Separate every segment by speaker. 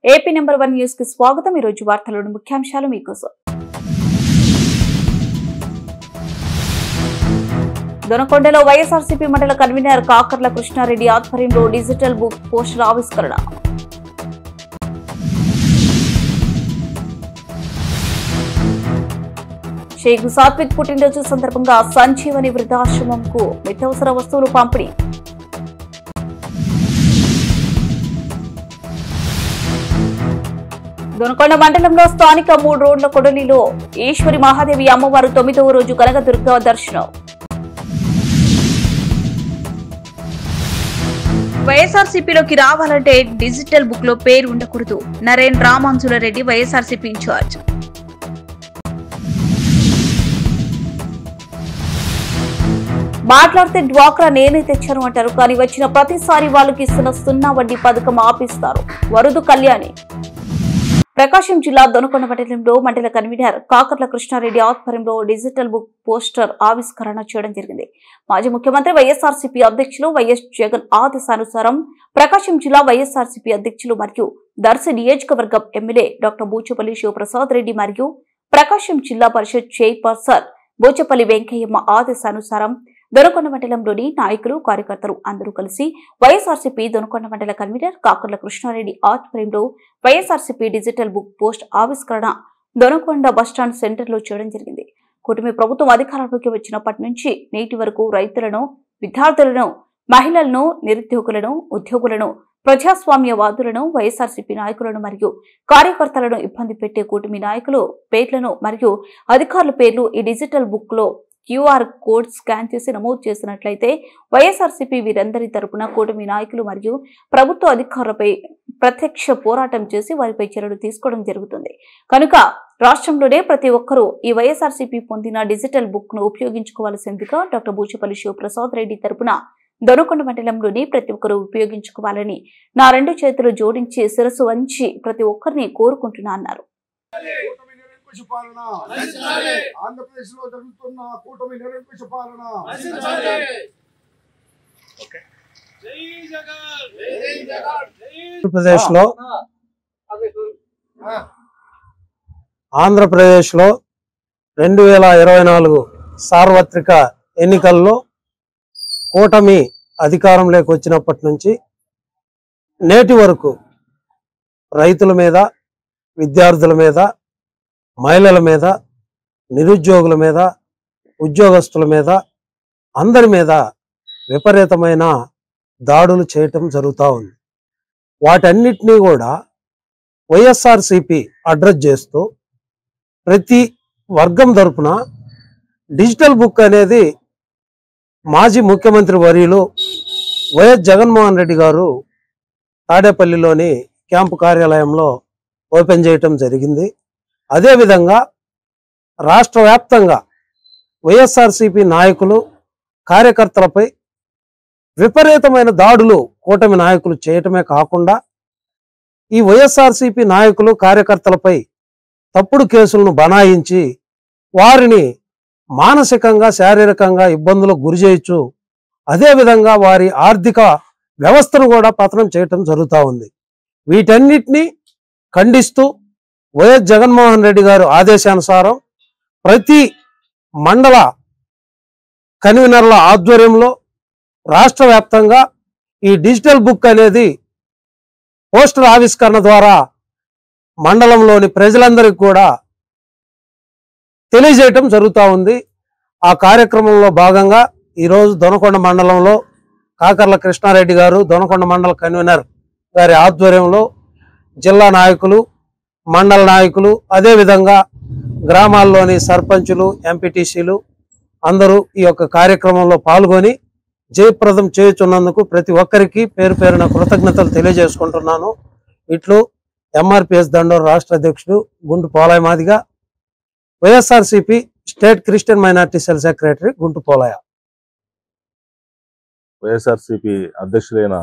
Speaker 1: AP number 1 news కి స్వాగతం। ఈ రోజు వార్తలోని ముఖ్యాంశాలు మీకోసం। దొనకొండలో వైఎస్ఆర్సీపీ మండల కన్వీనర్ కాకర్ల కృష్ణారెడ్డి ఆధ్వర్యంలో డిజిటల్ బుక్ పోస్టర్ ఆవిష్కరణ। షేక్ సాత్విక్ పుట్టినరోజు సందర్భంగా సంజీవని వృద్ధాశ్రమంకు నిత్యావసర వస్తువులు పంపిణీ। దొనకొండ మండలంలో స్థానిక 3 రోడ్ల కొడలిలో ఈశ్వరి మహాదేవి అమ్మవారు 9వ రోజు కనకదుర్గ దర్శనం। వైఎస్ఆర్సీపీలోకి రావాలంటే డిజిటల్ బుక్ లో పేరు ఉండకూడదు। నరేన్ రామాంజులరెడ్డి వైఎస్ఆర్సీపీ ఇన్ఛార్జ్। మాట్లాడితే డ్వాక్రా నేనే తెచ్చాను అంటారు, కానీ వచ్చిన ప్రతిసారి వాళ్ళకి ఇస్తున్న 0 వడ్డీ పథకం ఆపిస్తారు। వరుదు కళ్యాణి। ప్రకాశం జిల్లా దొనకొండ మండలంలో మండల కన్వీనర్ కాకర్ల కృష్ణారెడ్డి ఆధ్వర్యంలో డిజిటల్ బుక్ పోస్టర్ ఆవిష్కరణ చేయడం జరిగింది। మాజీ ముఖ్యమంత్రి వైఎస్ఆర్సీపీ అధ్యక్షులు వైఎస్ జగన్ ఆదేశానుసారం ప్రకాశం జిల్లా వైఎస్ఆర్సీపీ అధ్యక్షులు మరియు దర్శి నియోజకవర్గం ఎమ్మెల్యే డాక్టర్ బూచపల్లి శివప్రసాద్ రెడ్డి మరియు ప్రకాశం జిల్లా పరిషత్ చైర్పర్సన్ బూచపల్లి వెంకయ్యమ్మ ఆదేశానుసారం దొనకొండ మండలంలోని నాయకులు కార్యకర్తలు అందరూ కలిసి వైఎస్ఆర్సీపీ దొనకొండ మండల కన్వీనర్ కాకర్ల కృష్ణారెడ్డి ఆధ్వర్యంలో వైఎస్ఆర్సీపీ డిజిటల్ బుక్ పోస్ట్ ఆవిష్కరణ దొనకొండ బస్టాండ్ సెంటర్ లో చేయడం జరిగింది। కూటమి ప్రభుత్వం అధికారంలోకి వచ్చినప్పటి నుంచి నేటి వరకు రైతులను, విద్యార్థులను, మహిళలను, నిరుద్యోగులను, ఉద్యోగులను, ప్రజాస్వామ్యవాదులను, వైఎస్ఆర్సీపీ నాయకులను మరియు కార్యకర్తలను ఇబ్బంది పెట్టే కూటమి నాయకులు పేర్లను మరియు అధికారుల పేర్లు ఈ డిజిటల్ బుక్ లో QR కోడ్ స్కాన్ చేసి నమోదు చేసినట్లయితే వైఎస్ఆర్సీపీ వీరందరి తరపున కూటమి నాయకులు మరియు ప్రభుత్వ అధికారులపై ప్రత్యక్ష పోరాటం చేసి వారిపై చర్యలు తీసుకోవడం జరుగుతుంది। కనుక రాష్ట్రంలోనే ప్రతి ఒక్కరూ ఈ వైఎస్ఆర్సీపీ పొందిన డిజిటల్ బుక్ ను ఉపయోగించుకోవాల్సిందిగా డాక్టర్ బూచపల్లి శివప్రసాద్ రెడ్డి తరపున దొనకొండ మండలంలోని ప్రతి ఒక్కరూ ఉపయోగించుకోవాలని నా 2 చేతులు జోడించి శిరస్సు వంచి ప్రతి ఒక్కరిని కోరుకుంటున్నా అన్నారు।
Speaker 2: ఆంధ్రప్రదేశ్ లో జరుగుతున్న కూటమి నిరంకుశ పాలన
Speaker 3: ఆంధ్రప్రదేశ్ లో 2024 సార్వత్రిక ఎన్నికల్లో కూటమి అధికారంలోకి వచ్చినప్పటి నుంచి నేటి వరకు రైతుల మీద, విద్యార్థుల మీద, మహిళల మీద, నిరుద్యోగుల మీద, ఉద్యోగస్తుల మీద, అందరి మీద విపరీతమైన దాడులు చేయటం జరుగుతూ ఉంది। వాటన్నిటినీ కూడా వైఎస్ఆర్సీపీ అడ్రస్ చేస్తూ ప్రతి వర్గం తరపున డిజిటల్ బుక్ అనేది మాజీ ముఖ్యమంత్రి వర్యులు వైఎస్ జగన్మోహన్ రెడ్డి గారు తాడేపల్లిలోని క్యాంపు కార్యాలయంలో ఓపెన్ చేయటం జరిగింది। అదేవిధంగా రాష్ట్ర వ్యాప్తంగా వైఎస్ఆర్సీపీ నాయకులు, కార్యకర్తలపై విపరీతమైన దాడులు కూటమి నాయకులు చేయటమే కాకుండా ఈ వైఎస్ఆర్సీపీ నాయకులు, కార్యకర్తలపై తప్పుడు కేసులను బనాయించి వారిని మానసికంగా, శారీరకంగా ఇబ్బందులకు గురి చేయొచ్చు, అదేవిధంగా వారి ఆర్థిక వ్యవస్థను కూడా పతనం చేయటం జరుగుతూ ఉంది। వీటన్నిటినీ ఖండిస్తూ వైఎస్ జగన్మోహన్ రెడ్డి గారు ఆదేశానుసారం ప్రతి మండల కన్వీనర్ల ఆధ్వర్యంలో రాష్ట్ర వ్యాప్తంగా ఈ డిజిటల్ బుక్ అనేది పోస్టర్ ఆవిష్కరణ ద్వారా మండలంలోని ప్రజలందరికీ కూడా తెలియజేయటం జరుగుతూ ఉంది। ఆ కార్యక్రమంలో భాగంగా ఈరోజు దొనకొండ మండలంలో కాకర్ల కృష్ణారెడ్డి గారు, దొనకొండ మండల కన్వీనర్ గారి ఆధ్వర్యంలో జిల్లా నాయకులు, మండల నాయకులు, అదేవిధంగా గ్రామాల్లోని సర్పంచులు, ఎంపీటీసీలు అందరూ ఈ యొక్క కార్యక్రమంలో పాల్గొని జయప్రదం చేయుచున్నందుకు ప్రతి ఒక్కరికి పేరు పేరున కృతజ్ఞతలు తెలియజేసుకుంటున్నాను। ఇట్లు ఎంఆర్పిఎస్ దండోర్ రాష్ట్ర అధ్యక్షుడు Guntu Polaiah Madiga, YSRCP state Christian minority cell secretary Guntu Polaiah.
Speaker 4: YSRCP అధ్యక్షులైన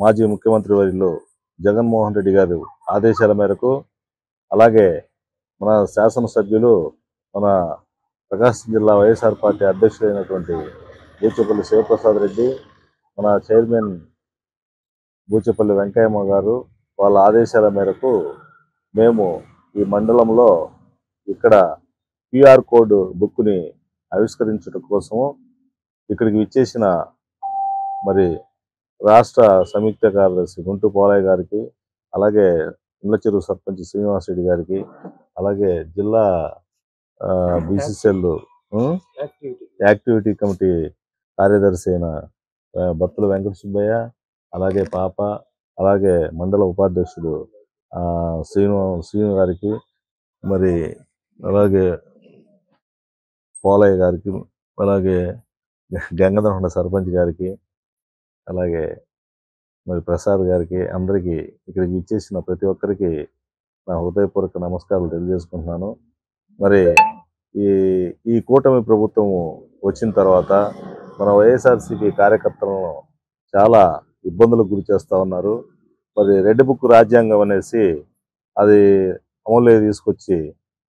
Speaker 4: మాజీ ముఖ్యమంత్రి వర్యులు జగన్మోహన్ రెడ్డి గారు ఆదేశాల మేరకు, అలాగే మన శాసనసభ్యులు, మన ప్రకాశం జిల్లా వైఎస్ఆర్ పార్టీ అధ్యక్షులైనటువంటి బూచపల్లి శివప్రసాద్ రెడ్డి, మన చైర్మన్ బూచపల్లి వెంకయ్యమ్మ గారు, వాళ్ళ ఆదేశాల మేరకు మేము ఈ మండలంలో ఇక్కడ QR కోడ్ బుక్ని ఆవిష్కరించడం కోసము ఇక్కడికి విచ్చేసిన మరి రాష్ట్ర సంయుక్త కార్యదర్శి గుంటూ పోలయ్య గారికి, అలాగే ఇండ్లచెరువు సర్పంచ్ శ్రీనివాస్ రెడ్డి గారికి, అలాగే జిల్లా BCCL యాక్టివిటీ కమిటీ కార్యదర్శి అయిన బత్తుల వెంకట సుబ్బయ్య, అలాగే పాప, అలాగే మండల ఉపాధ్యక్షుడు శ్రీను గారికి, మరి అలాగే పోలయ్య గారికి, అలాగే గంగదహొండ సర్పంచ్ గారికి, అలాగే మరి ప్రసాద్ గారికి, అందరికీ ఇక్కడికి ఇచ్చేసిన ప్రతి ఒక్కరికి నా హృదయపూర్వక నమస్కారాలు తెలియజేసుకుంటున్నాను. మరి ఈ కూటమి ప్రభుత్వం వచ్చిన తర్వాత మన వైఎస్ఆర్సీపీ కార్యకర్తలను చాలా ఇబ్బందులకు గురి చేస్తూ ఉన్నారు. మరి రెడ్ బుక్ రాజ్యాంగం అనేసి అది అమలులోకి తీసుకొచ్చి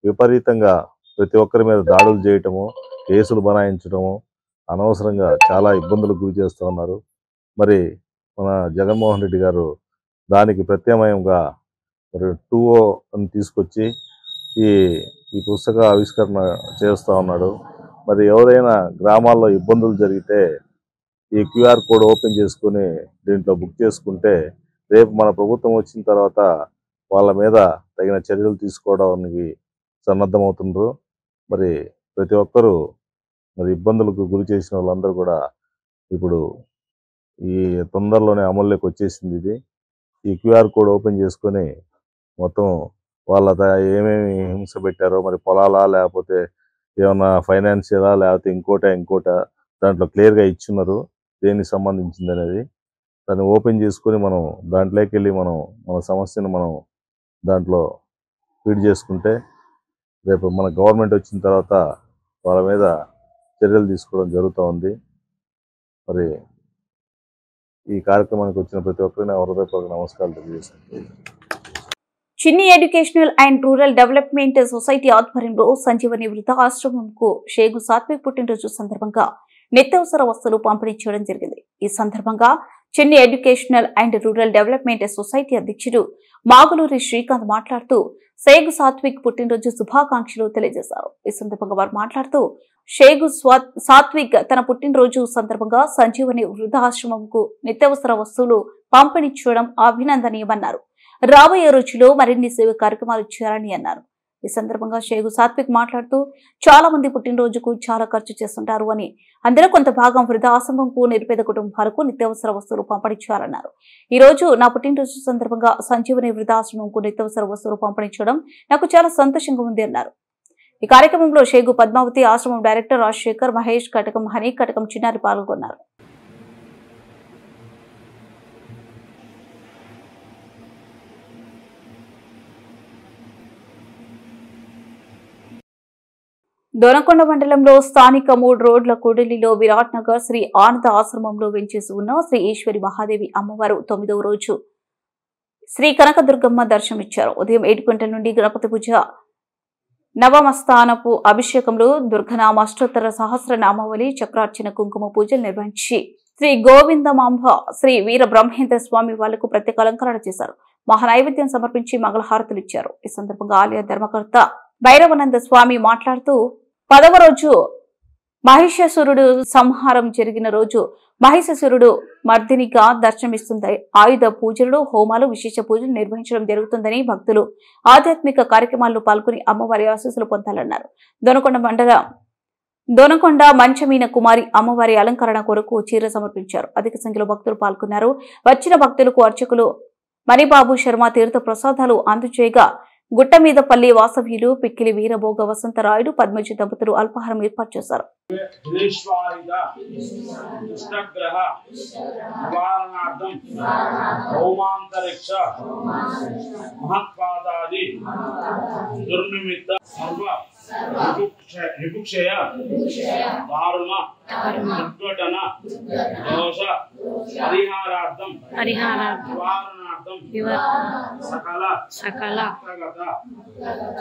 Speaker 4: విపరీతంగా ప్రతి ఒక్కరి మీద దాడులు చేయటము, కేసులు బనాయించడము, అనవసరంగా చాలా ఇబ్బందులకు గురి చేస్తూ ఉన్నారు. మరి మన జగన్మోహన్ రెడ్డి గారు దానికి ప్రత్యామ్నాయంగా మరి 2O అని తీసుకొచ్చి ఈ పుస్తక ఆవిష్కరణ చేస్తూ ఉన్నాడు. మరి ఎవరైనా గ్రామాల్లో ఇబ్బందులు జరిగితే ఈ QR కోడ్ ఓపెన్ చేసుకుని దీంట్లో బుక్ చేసుకుంటే రేపు మన ప్రభుత్వం వచ్చిన తర్వాత వాళ్ళ మీద తగిన చర్యలు తీసుకోవడానికి సన్నద్ధమవుతున్నారు. మరి ప్రతి ఒక్కరూ మరి ఇబ్బందులకు గురి చేసిన వాళ్ళందరూ కూడా ఇప్పుడు ఈ తొందరలోనే అమల్లోకి వచ్చేసింది ఇది. ఈ QR కోడ్ ఓపెన్ చేసుకొని మొత్తం వాళ్ళ ఏమేమి హింస పెట్టారో, మరి పొలాలా లేకపోతే ఏమన్నా ఫైనాన్షియలా లేకపోతే ఇంకోట దాంట్లో క్లియర్గా ఇచ్చున్నారు దేనికి సంబంధించింది అనేది. దాన్ని ఓపెన్ చేసుకొని మనం దాంట్లోకి వెళ్ళి మన సమస్యను మనం దాంట్లో ఫీడ్ చేసుకుంటే రేపు మన గవర్నమెంట్ వచ్చిన తర్వాత వాళ్ళ మీద చర్యలు తీసుకోవడం జరుగుతూ ఉంది. మరి ఈ కార్యక్రమానికి వచ్చిన ప్రతి ఒక్కరిని హృదయపూర్వక నమస్కారాలు తెలియజేస్తున్నాను.
Speaker 1: చిన్ని educational and rural development society ఆధ్వర్యంలో సంజీవని వృద్ధాశ్రమంకు షేగు సాత్విక్ పుట్టినరోజు సందర్భంగా నిత్యావసర వస్తువులు పంపిణీ చేయడం జరిగింది. ఈ సందర్భంగా చిన్ని educational and rural development society అధ్యక్షుడు మాగులూరి శ్రీకాంత్ మాట్లాడుతూ షేగు సాత్విక్ పుట్టినరోజు శుభాకాంక్షలు తెలియజేశారు. ఈ సందర్భంగా వారు మాట్లాడుతూ షేగు సాత్విక్ తన పుట్టినరోజు సందర్భంగా సంజీవని వృద్ధాశ్రమంకు నిత్యావసర వస్తువులు పంపిణీ చేయడం అభినందనీయమన్నారు. రాబోయే రోజుల్లో మరిన్ని సేవ కార్యక్రమాలు చేయాలని అన్నారు. ఈ సందర్భంగా షేగు సాత్విక్ మాట్లాడుతూ చాలా మంది పుట్టినరోజుకు చాలా ఖర్చు చేస్తుంటారు అని, అందులో కొంత భాగం వృద్ధాశ్రమంకు నిరుపేద కుటుంబాలకు నిత్యావసర వస్తువులు పంపిణీ చేయాలన్నారు. ఈ రోజు నా పుట్టినరోజు సందర్భంగా సంజీవని వృద్ధాశ్రమంకు నిత్యావసర వస్తువులు పంపిణీ చేయడం నాకు చాలా సంతోషంగా ఉంది అన్నారు. ఈ కార్యక్రమంలో షేగు పద్మావతి ఆశ్రమం డైరెక్టర్ రాజశేఖర్, మహేష్ కటకం, హనీ కటకం, చిన్నారి పాల్గొన్నారు. దొనకొండ మండలంలో స్థానిక 3 రోడ్ల కూడలిలో విరాట్ నగర్ శ్రీ ఆనంద ఆశ్రమంలో వెంచేసి ఉన్న శ్రీ ఈశ్వరి మహాదేవి అమ్మవారు 9వ రోజు శ్రీ కనకదుర్గమ్మ దర్శనమిచ్చారు. ఉదయం 7 గంటల నుండి గణపతి పూజ, నవమస్థానపు అభిషేకంలో దుర్గనామ అష్టోత్తర సహస్రనామావళి, చక్రార్చన, కుంకుమ పూజలు నిర్వహించి శ్రీ గోవిందమాంబ, శ్రీ వీర బ్రహ్మేంద్ర స్వామి వాళ్లకు ప్రత్యేక అలంకరణ చేశారు. మహానైవేద్యం సమర్పించి మంగళహారతులు ఇచ్చారు. ఈ సందర్భంగా ఆలయ ధర్మకర్త భైరవానంద స్వామి మాట్లాడుతూ 10వ రోజు మహిషాసురుడు సంహారం జరిగిన రోజు మహిషాసురుడు మర్దినిగా దర్శనమిస్తుంది. ఆయుధ పూజలు, హోమాలు, విశేష పూజలు నిర్వహించడం జరుగుతుందని భక్తులు ఆధ్యాత్మిక కార్యక్రమాల్లో పాల్గొని అమ్మవారి ఆశీస్సులు పొందాలన్నారు. దొనకొండ మంచమీన కుమారి అమ్మవారి అలంకరణ కొరకు చీర సమర్పించారు. అధిక సంఖ్యలో భక్తులు పాల్గొన్నారు. వచ్చిన భక్తులకు అర్చకులు మణిబాబు శర్మ తీర్థ ప్రసాదాలు అందజేయగా గుట్టమీదపల్లి వాసవ్యులు పిక్కిలి వీరభోగ వసంతరాయుడు, పద్మజి దంపతులు అల్పాహారం ఏర్పాటు చేశారు.
Speaker 5: సకల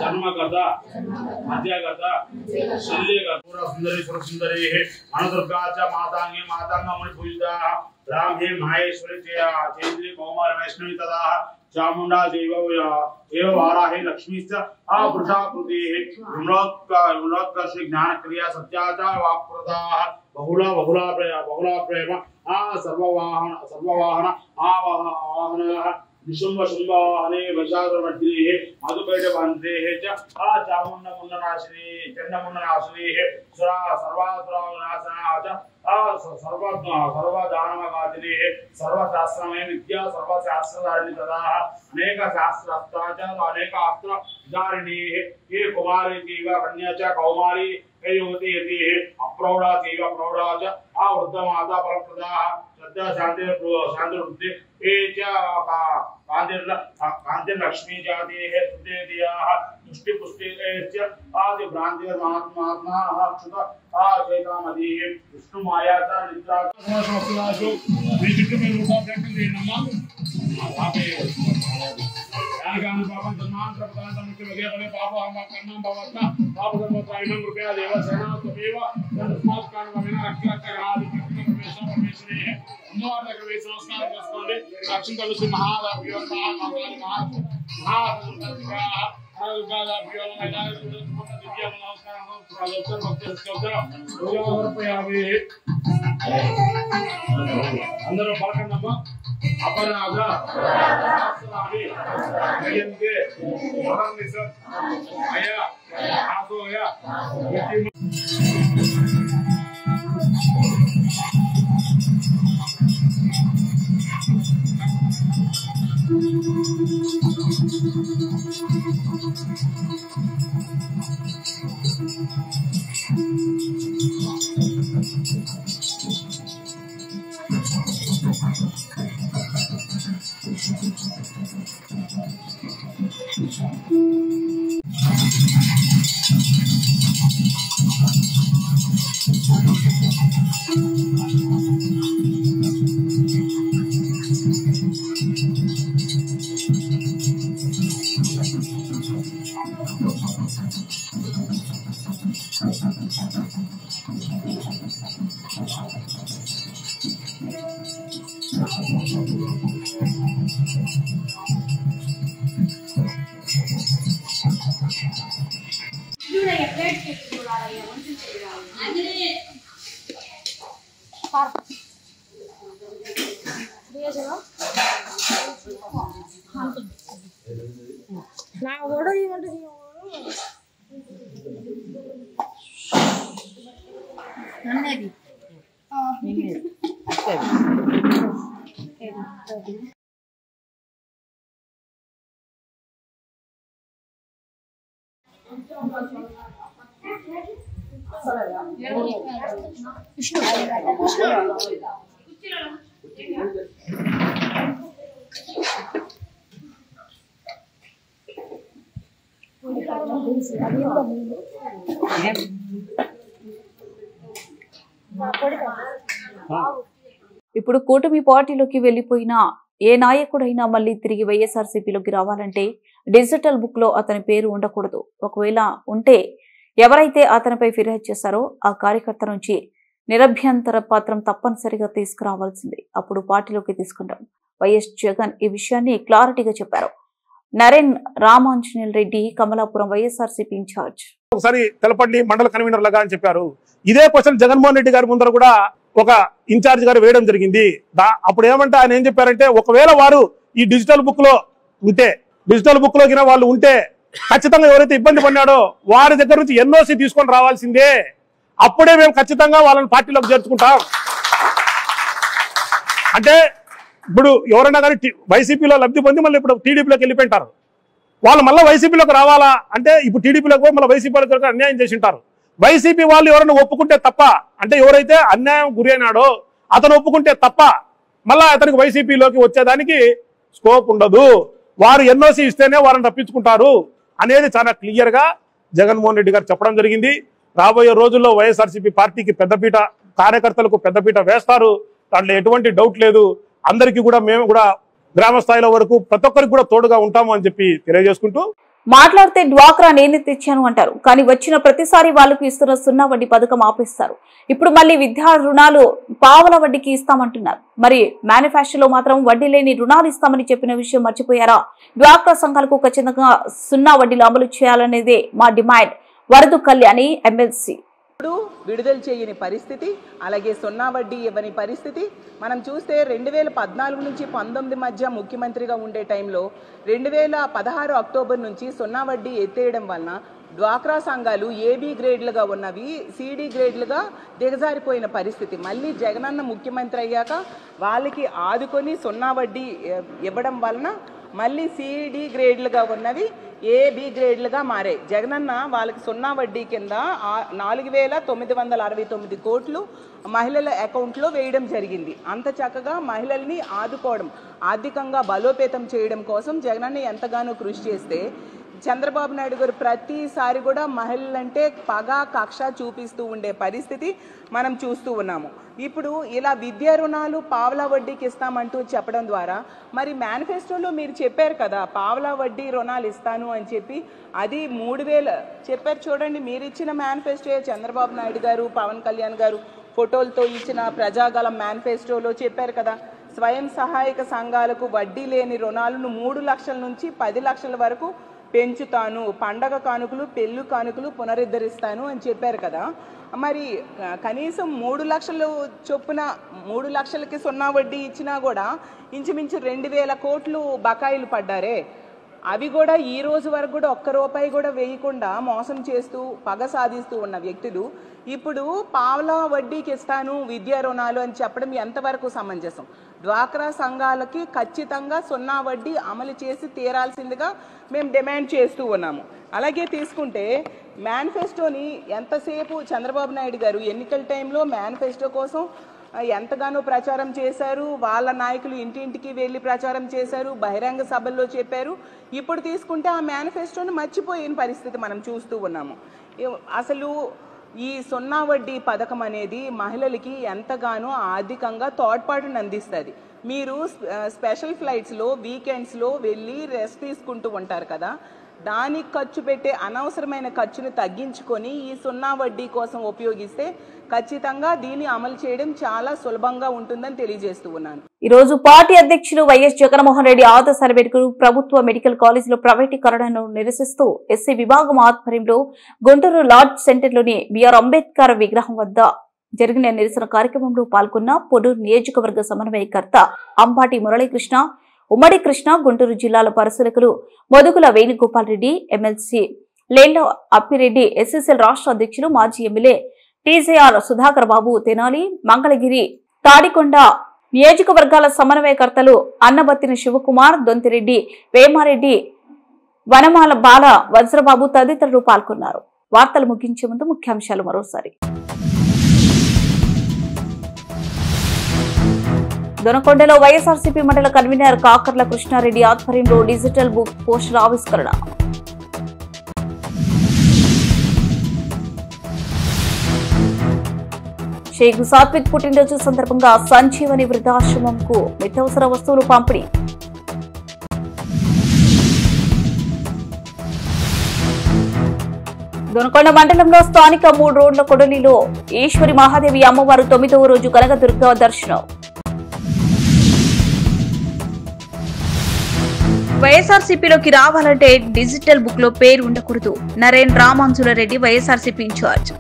Speaker 5: జన్మగత మధ్యగత సుందరి అనుదుర్గా చ మాతాంగే మాతాంగముని పూజితా బ్రాహ్మీ మహేశ్వరి చేంద్రి కౌమార వైష్ణవి తదా चामुंडा देव एव वाराहे लक्ष्मीश्च पुरुषाकृतिः विमलोत्कर्ष ज्ञान क्रिया सत्याचार वाक्प्रदाः बहुला प्रेम सर्ववाहन आवाहनः निशुंभ शुंभवाहने वैशाखवर्धिने मधुकैटबन्धेः च चामुण्डमुण्डनाशिनी चण्डमुण्डनाशिनीः सर्वासुरनाशना च सर्वदानमगादिनेः सर्वशास्त्रमय विद्या सर्वशास्त्रधारिणी तदाः अनेक शास्त्रास्त्रा च अनेक अस्त्रधारिणीः ये कुमारी तीव कन्या च कौमारी युवती यतिः अप्रौढा तीव प्रौढा च वृद्धमाता परप्रदाः श्रद्धा शान्तिवृद्धि ये च कान्तिर्लक्ष्मी जातेः सुतेदियाः तुष्टिपुष्टिश्च आदिभ्रान्तिर्मात्मात्मानः क्षुत चैतामदीः विष्णुमाया च निद्रा समस्तवासु మీ చుట్టూ మీరు కూడా ప్రయత్నం చేయండి అమ్మా यागानु पापं जन्मांतर प्रदानमुख्य वगैरह पापो हम कर्मं भवत्ता पाप कर्मत्रायणं कृपया देव सेना तमेव तस्मात् कारणमेन रक्षणादि परमेश्वरे अम्मवार प्रवेश नमस्कार చేసుకోండి రక్షణ కలుసు మహాదేవ అందరూ పలకండమ్మా अपराध के आया आसोया
Speaker 1: ఇప్పుడు కూటమి పార్టీలోకి వెళ్లిపోయిన ఏ నాయకుడైనా మళ్ళీ తిరిగి వైఎస్ఆర్సీపీలోకి రావాలంటే డిజిటల్ బుక్ లో అతని పేరు ఉండకూడదు. ఒకవేళ ఉంటే ఎవరైతే అతనిపై ఫిర్యాదు చేశారో ఆ కార్యకర్త నుంచి నిరభ్యంతర పత్రం తప్పనిసరిగా తీసుకురావాల్సింది. అప్పుడు పార్టీలోకి తీసుకుంటాం. వైఎస్ జగన్ ఈ విషయాన్ని క్లారిటీగా చెప్పారు. నరేన్ రామాంజనేయులు రెడ్డి, కమలాపురం వైఎస్ఆర్సీపీ ఇన్ఛార్జ్.
Speaker 6: ఒకసారి తెలపండి మండల కన్వీనర్ లాగా అని చెప్పారు. ఇదే క్వశ్చన్ జగన్మోహన్ రెడ్డి గారి ముందర కూడా ఒక ఇన్ఛార్జ్ గారు వేయడం జరిగింది. అప్పుడు ఏమంటే ఆయన ఏం చెప్పారంటే, ఒకవేళ వారు ఈ డిజిటల్ బుక్ లో ఉంటే, డిజిటల్ బుక్ లో కింద వాళ్ళు ఉంటే ఖచ్చితంగా ఎవరైతే ఇబ్బంది పడినాడో వారి దగ్గర నుంచి ఎన్ఓసి తీసుకొని రావాల్సిందే. అప్పుడే మేము ఖచ్చితంగా వాళ్ళని పార్టీలోకి చేర్చుకుంటాం. అంటే ఇప్పుడు ఎవరైనా కానీ వైసీపీలో లబ్ధి పొంది మళ్ళీ ఇప్పుడు టీడీపీలోకి వెళ్ళిపోయింటారు. వాళ్ళు మళ్ళీ వైసీపీలోకి రావాలా అంటే ఇప్పుడు టీడీపీలోకి పోయి మళ్ళీ వైసీపీలోకి అన్యాయం చేసి ఉంటారు. వైసీపీ వాళ్ళు ఎవరైనా ఒప్పుకుంటే తప్ప, అంటే ఎవరైతే అన్యాయం గురి అయినాడో అతను ఒప్పుకుంటే తప్ప మళ్ళా అతనికి వైసీపీలోకి వచ్చేదానికి స్కోప్ ఉండదు. వారు ఎన్ఓసి ఇస్తేనే వారిని రప్పించుకుంటారు అనేది చాలా క్లియర్ గా జగన్మోహన్ రెడ్డి గారు చెప్పడం జరిగింది. రాబోయే రోజుల్లో వైఎస్ఆర్సీపీ పార్టీకి పెద్దపీట, కార్యకర్తలకు పెద్దపీట వేస్తారు. దాంట్లో ఎటువంటి డౌట్ లేదు. అందరికీ కూడా మేము కూడా గ్రామ స్థాయిలో వరకు ప్రతి ఒక్కరికి కూడా తోడుగా ఉంటాము అని చెప్పి తెలియజేసుకుంటూ
Speaker 1: మాట్లాడితే డ్వాక్రా నేనే తెచ్చాను అంటారు, కానీ వచ్చిన ప్రతిసారి వాళ్లకు ఇస్తున్న సున్నా వడ్డీ పథకం ఆపేస్తారు. ఇప్పుడు మళ్ళీ విద్యా రుణాలు పావల వడ్డీకి ఇస్తామంటున్నారు. మరి మేనిఫెస్టోలో మాత్రం వడ్డీ లేని రుణాలు ఇస్తామని చెప్పిన విషయం మర్చిపోయారా? డ్వాక్రా సంఘాలకు ఖచ్చితంగా సున్నా వడ్డీలు అమలు చేయాలనేదే మా డిమాండ్. వరదు కళ్యాణి ఎమ్మెల్సీ.
Speaker 7: ఇప్పుడు విడుదల చేయని పరిస్థితి, అలాగే సున్నా వడ్డీ ఇవ్వని పరిస్థితి మనం చూస్తే 2014 నుంచి 19 మధ్య ముఖ్యమంత్రిగా ఉండే టైంలో 2016 అక్టోబర్ నుంచి సున్నా వడ్డీ ఎత్తేయడం వలన డ్వాక్రా సంఘాలు ఏబీ గ్రేడ్లుగా ఉన్నవి సిడి గ్రేడ్లుగా దిగజారిపోయిన పరిస్థితి. మళ్ళీ జగనన్న ముఖ్యమంత్రి అయ్యాక వాళ్ళకి ఆదుకొని సున్నా వడ్డీ ఇవ్వడం వలన మళ్ళీ సిడి గ్రేడ్లుగా ఉన్నవి ఏబి గ్రేడ్లుగా మారాయి. జగనన్న వాళ్ళకి సున్నా వడ్డీ కింద 4,969 కోట్లు మహిళల అకౌంట్లో వేయడం జరిగింది. అంత చక్కగా మహిళల్ని ఆదుకోవడం, ఆర్థికంగా బలోపేతం చేయడం కోసం జగనన్న ఎంతగానో కృషి చేస్తే చంద్రబాబు నాయుడు గారు ప్రతిసారి కూడా మహిళలంటే పగ కక్ష చూపిస్తూ ఉండే పరిస్థితి మనం చూస్తూ ఉన్నాము. ఇప్పుడు ఇలా విద్యా రుణాలు పావలా వడ్డీకి ఇస్తామంటూ చెప్పడం ద్వారా మరి మేనిఫెస్టోలో మీరు చెప్పారు కదా పావలా వడ్డీ రుణాలు ఇస్తాను అని చెప్పి, అది 3,000 చెప్పారు. చూడండి, మీరు ఇచ్చిన మేనిఫెస్టో చంద్రబాబు నాయుడు గారు పవన్ కళ్యాణ్ గారు ఫోటోలతో ఇచ్చిన ప్రజాగలం మేనిఫెస్టోలో చెప్పారు కదా, స్వయం సహాయక సంఘాలకు వడ్డీ లేని రుణాలను 3 లక్షల నుంచి 10 లక్షల వరకు పెంచుతాను, పండగ కానుకలు పెళ్లి కానుకలు పునరుద్ధరిస్తాను అని చెప్పారు కదా. మరి కనీసం 3 లక్షలు చొప్పున 3 లక్షలకి సున్నా వడ్డీ ఇచ్చినా కూడా ఇంచుమించు 2,000 కోట్లు బకాయిలు పడ్డారే. అవి కూడా ఈ రోజు వరకు కూడా ఒక్క రూపాయి కూడా వేయకుండా మోసం చేస్తూ పగ సాధిస్తూ ఉన్న వ్యక్తులు ఇప్పుడు పావలా వడ్డీకి ఇస్తాను విద్యా రుణాలు అని చెప్పడం ఎంతవరకు సమంజసం? డ్వాక్రా సంఘాలకి ఖచ్చితంగా సున్నా వడ్డీ అమలు చేసి తీరాల్సిందిగా మేము డిమాండ్ చేస్తూ ఉన్నాము. అలాగే తీసుకుంటే మేనిఫెస్టోని ఎంతసేపు చంద్రబాబు నాయుడు గారు ఎన్నికల టైంలో మేనిఫెస్టో కోసం ఎంతగానో ప్రచారం చేశారు, వాళ్ళ నాయకులు ఇంటింటికి వెళ్ళి ప్రచారం చేశారు, బహిరంగ సభల్లో చెప్పారు. ఇప్పుడు తీసుకుంటే ఆ మేనిఫెస్టోని మర్చిపోయిన పరిస్థితి మనం చూస్తూ ఉన్నాము. అసలు ఈ సున్నా వడ్డీ పథకం అనేది మహిళలకి ఎంతగానో ఆర్థికంగా తోడ్పాటును అందిస్తుంది. మీరు స్పెషల్ ఫ్లైట్స్లో వీకెండ్స్లో వెళ్ళి రెస్ట్ తీసుకుంటూ ఉంటారు కదా, దానికి ఖర్చు పెట్టే అనవసరమైన ఖర్చును తగ్గించుకొని ఈ సున్నా వడ్డీ కోసం ఉపయోగిస్తే ఖచ్చితంగా దీన్ని అమలు చేయడం చాలా సులభంగా ఉంటుందని తెలియజేస్తూ ఉన్నాను.
Speaker 1: ఈ రోజు పార్టీ అధ్యక్షులు వైఎస్ జగన్మోహన్ రెడ్డి ఆదేశాల మేరకు ప్రభుత్వ మెడికల్ కాలేజీలో ప్రైవేటీకరణను నిరసిస్తూ ఎస్సీ విభాగం ఆధ్వర్యంలో గుంటూరు లార్జ్ సెంటర్లోని బిఆర్ అంబేద్కర్ విగ్రహం వద్ద జరిగిన నిరసన కార్యక్రమంలో పాల్గొన్న పొడూరు నియోజకవర్గ సమన్వయకర్త అంబాటి మురళీకృష్ణ, ఉమ్మడి కృష్ణ, గుంటూరు జిల్లాల పరిశీలకులు మొదుగుల వేణుగోపాల్ రెడ్డి, ఎమ్మెల్సీ లేళ్ల అప్పిరెడ్డి, ఎస్సీసీఎల్ రాష్ట్ర అధ్యక్షులు మాజీ ఎమ్మెల్యే టీజేఆర్ సుధాకర్ బాబు, తెనాలి, మంగళగిరి, తాడికొండ నియోజకవర్గాల సమన్వయకర్తలు అన్నబత్తిన శివకుమార్, దొంతిరెడ్డి, వేమారెడ్డి, వనమాల బాల, వజ్రబాబు తదితరులు పాల్గొన్నారు. వార్తలు ముగించే ముందు ముఖ్యాంశాలు మరోసారి. దొనకొండలో వైఎస్ఆర్సీపీ మండల కన్వీనర్ కాకర్ల కృష్ణారెడ్డి ఆధ్వర్యంలో డిజిటల్ బుక్ పోస్టర్ ఆవిష్కరణ. షేక్ సాత్విక్ పుట్టినరోజు సందర్భంగా సంజీవని వృద్ధాశ్రమంకు నిత్యావసర వస్తువులు పంపిణీ. దొనకొండ మండలంలో స్థానిక 3 రోడ్ల కొడలిలో ఈశ్వరి మహాదేవి అమ్మవారు 9వ రోజు కనకదుర్గ దర్శనం. వైఎస్ఆర్సీపీలోకి రావాలంటే డిజిటల్ బుక్ లో పేరు ఉండకూడదు. నరేన్ రామాంజుల రెడ్డి, వైఎస్ఆర్సీపీ ఇన్ఛార్జ్.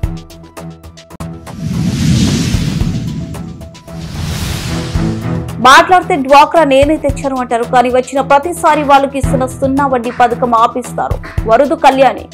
Speaker 1: మాట్లాడితే డ్వాక్రా నేనే తెచ్చాను అంటారు, కానీ వచ్చిన ప్రతిసారి వాళ్ళకి ఇస్తున్న సున్నా వడ్డీ పథకం ఆపిస్తారు. వరదు కళ్యాణి.